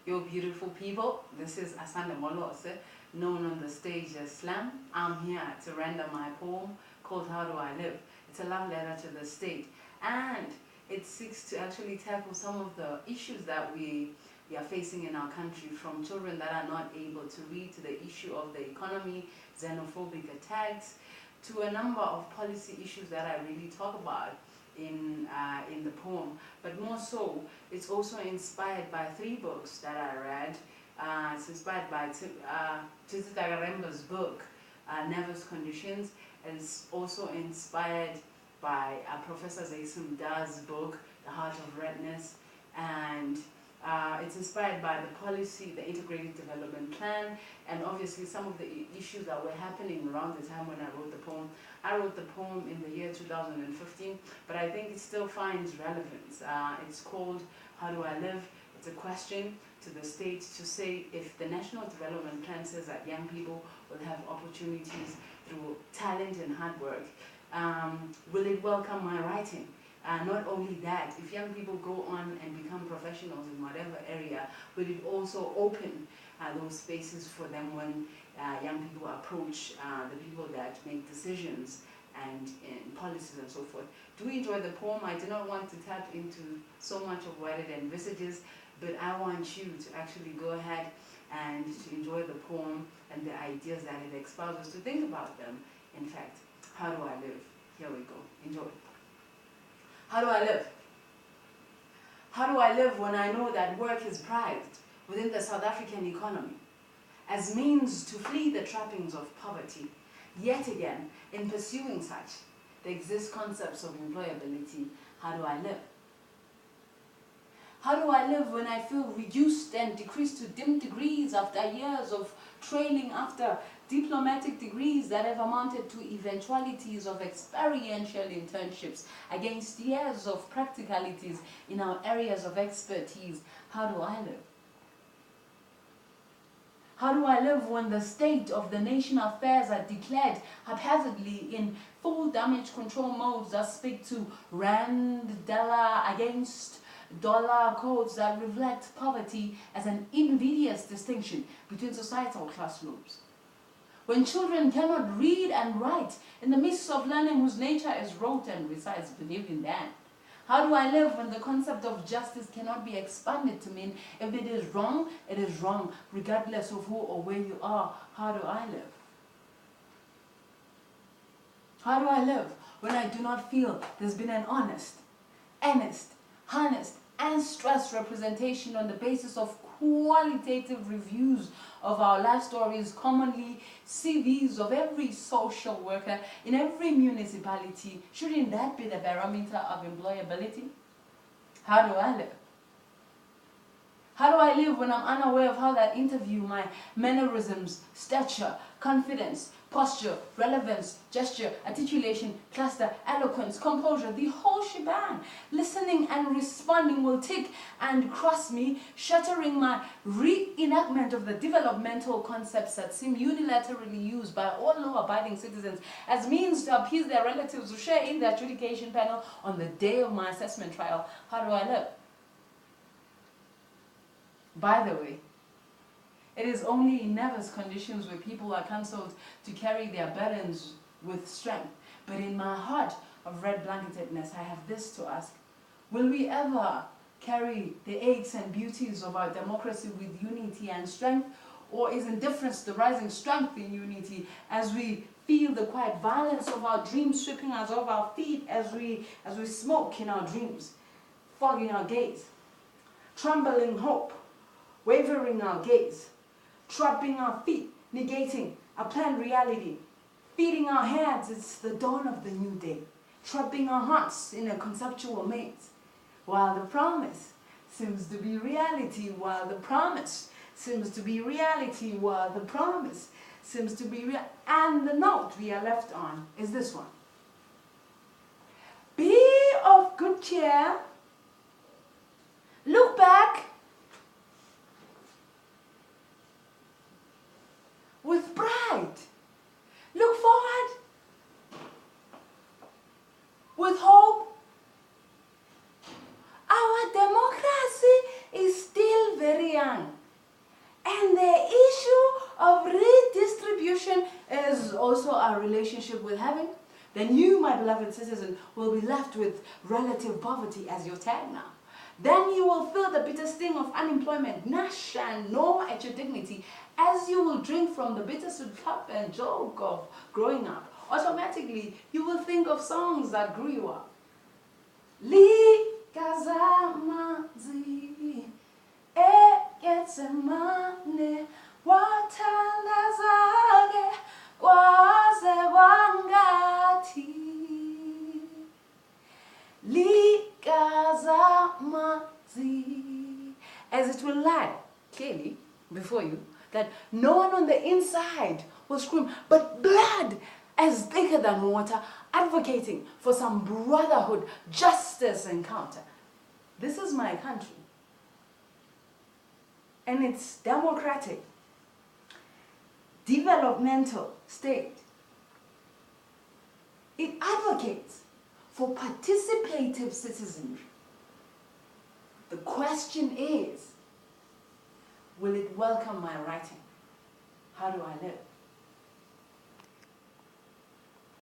Yo beautiful people, this is Asanda Molose, known on the stage as Slam. I'm here to render my poem called How Do I Live? It's a love letter to the state, and it seeks to actually tackle some of the issues that we are facing in our country, from children that are not able to read, to the issue of the economy, xenophobic attacks, to a number of policy issues that I really talk about in the poem. But more so, it's also inspired by 3 books that I read. It's inspired by Titi Tagaremba's book, Nervous Conditions. It's also inspired by Professor Zaysim Da's book, The Heart of Redness. And it's inspired by the policy, the Integrated Development Plan, and obviously some of the issues that were happening around the time when I wrote the poem. I wrote the poem in the year 2015, but I think it still finds relevance. It's called How Do I Live? It's a question to the state to say, if the National Development Plan says that young people will have opportunities through talent and hard work, will it welcome my writing? Not only that, if young people go on and become professionals in whatever area, will it also open those spaces for them when young people approach the people that make decisions and in policies and so forth? Do enjoy the poem. I do not want to tap into so much of what it envisages, but I want you to actually go ahead and to enjoy the poem and the ideas that it espouses, to think about them. In fact, how do I live? Here we go. Enjoy. How do I live? How do I live when I know that work is prized within the South African economy as means to flee the trappings of poverty? Yet again, in pursuing such, there exist concepts of employability. How do I live? How do I live when I feel reduced and decreased to dim degrees after years of trailing after diplomatic degrees that have amounted to eventualities of experiential internships against years of practicalities in our areas of expertise? How do I live? How do I live when the state of the nation affairs are declared haphazardly in full damage control modes that speak to rand, dollar against dollar codes that reflect poverty as an invidious distinction between societal class groups? When children cannot read and write in the midst of learning whose nature is rote and resides beneath in that? How do I live when the concept of justice cannot be expanded to mean if it is wrong, it is wrong, regardless of who or where you are? How do I live? How do I live when I do not feel there's been an honest, and stressed representation on the basis of qualitative reviews of our life stories, commonly CVs of every social worker in every municipality? Shouldn't that be the barometer of employability? How do I live? How do I live when I'm unaware of how that interview, my mannerisms, stature, confidence, posture, relevance, gesture, articulation, cluster, eloquence, composure, the whole shebang, listening and responding will tick and cross me, shattering my reenactment of the developmental concepts that seem unilaterally used by all law-abiding citizens as means to appease their relatives who share in the adjudication panel on the day of my assessment trial? How do I live? By the way, it is only in nervous conditions where people are cancelled to carry their burdens with strength. But in my heart of red blanketedness, I have this to ask: will we ever carry the aches and beauties of our democracy with unity and strength? Or is indifference the rising strength in unity as we feel the quiet violence of our dreams sweeping us off our feet as we smoke in our dreams, fogging our gaze, trembling hope, wavering our gaze, trapping our feet, negating our planned reality, feeding our hands, it's the dawn of the new day, trapping our hearts in a conceptual maze, while the promise seems to be reality, while the promise seems to be reality, while the promise seems to be real. And the note we are left on is this one: be of good cheer, look back with pride, look forward with hope. Our democracy is still very young. our relationship with heaven, then you, my beloved citizen, will be left with relative poverty as your tag now. Then you will feel the bitter sting of unemployment, gnash and gnaw at your dignity, as you will drink from the bittersweet cup and joke of growing up. Automatically, you will think of songs that grew you up. Likazamazi, eketsemane, wathandazake, kwaze wangati. Likazamazi, as it will lie clearly before you that no one on the inside will scream, but blood as thicker than water, advocating for some brotherhood, justice encounter. This is my country, and it's democratic, developmental state. It advocates for participative citizenry. The question is, will it welcome my writing? How do I live?